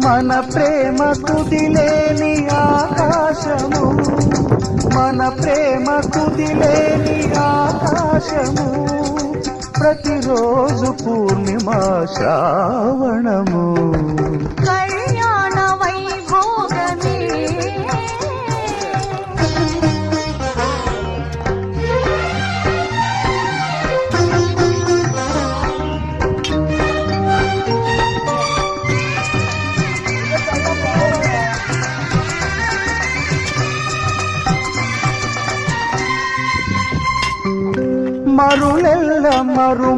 మన ప్రేమ కుదిలేని ఆకాశము, మన ప్రేమ కుదిలేని ఆకాశము, ప్రతిరోజు పూర్ణిమ శ్రావణము. కళ్యాణ వైభోగమే మరులెల్ల మరు